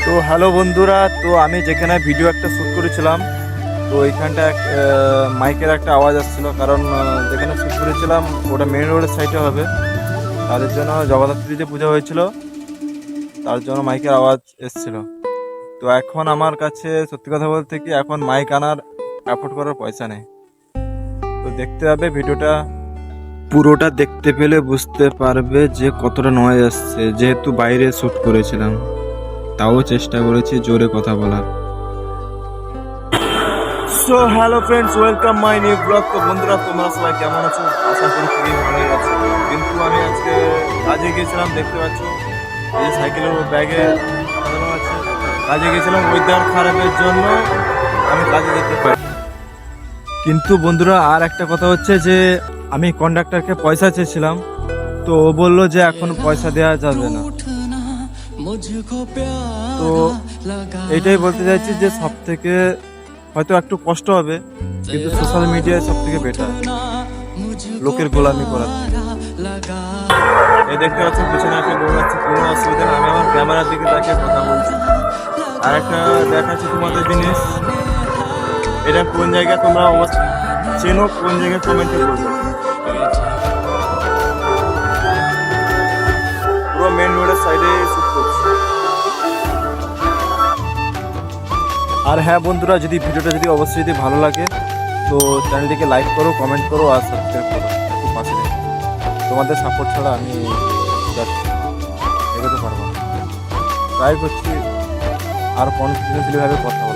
তো হ্যালো বন্ধুরা, তো আমি যেখানে ভিডিও একটা শ্যুট করেছিলাম, তো এইখানটা মাইকের একটা আওয়াজ আসছিল। কারণ যেখানে শ্যুট করেছিলাম ওটা মেন রোডের সাইডে হবে, তাদের জন্য জগদ্ধাত্রী যে পূজা হয়েছিল তার জন্য মাইকের আওয়াজ এসছিল। তো এখন আমার কাছে সত্যি কথা বলতে কি এখন মাইক আনার অ্যাফোর্ড করার পয়সা নেই। তো দেখতে হবে ভিডিওটা, পুরোটা দেখতে পেলে বুঝতে পারবে যে কতটা নয়েজ আসছে, যেহেতু বাইরে শ্যুট করেছিলাম। তাও চেষ্টা করেছি জোরে কথা বলার। So hello friends, welcome my new blog. তো বন্ধুরা, তোমরা সবাই কেমন আছো? আশা করি খুবই ভালোই আছো। কিন্তু আমি আজকে কাজে গিয়েছিলাম, দেখতে পাচ্ছ এই সাইকেলের ব্যাগে আছে। কাজে গিয়েছিলাম, ওয়েদার খারাপের জন্য আমি কাজে যেতে পারি। কিন্তু বন্ধুরা, আর একটা কথা হচ্ছে যে আমি কন্ডাক্টরকে পয়সা চেয়েছিলাম, তো ও বললো যে এখন পয়সা দেওয়া যাবে না। তো এটাই বলতে চাইছি যে সব থেকে হয়তো একটু কষ্ট হবে, কিন্তু সোশ্যাল মিডিয়ায় সব থেকে বেটার লোকের গোলামি করার থেকে। এই দেখতে পাচ্ছেন পিছনে একটা লোক আছে, কোনো অসুবিধা নেই, আমি আমার ক্যামেরার দিকে তাকিয়ে কথা বলছি। আর একটা দেখাচ্ছি তোমাদের জিনিস, এটা কোন জায়গায় তোমরা অবশ্যই চেনো, কোন জায়গায় কমেন্টে বলবে। পুরো মেন রোডের সাইডে শুট করছি। আর হ্যাঁ বন্ধুরা, যদি ভিডিওটা অবশ্যই যদি ভালো লাগে তো চ্যানেলটিকে লাইক করো, কমেন্ট করো আর সাবস্ক্রাইব করো, একটু পাশে রেখো। তোমাদের সাপোর্ট ছাড়া আমি এগোতে পারবো না। ট্রাই করছি আর কনফিডেন্সলিভাবে কথা বলা।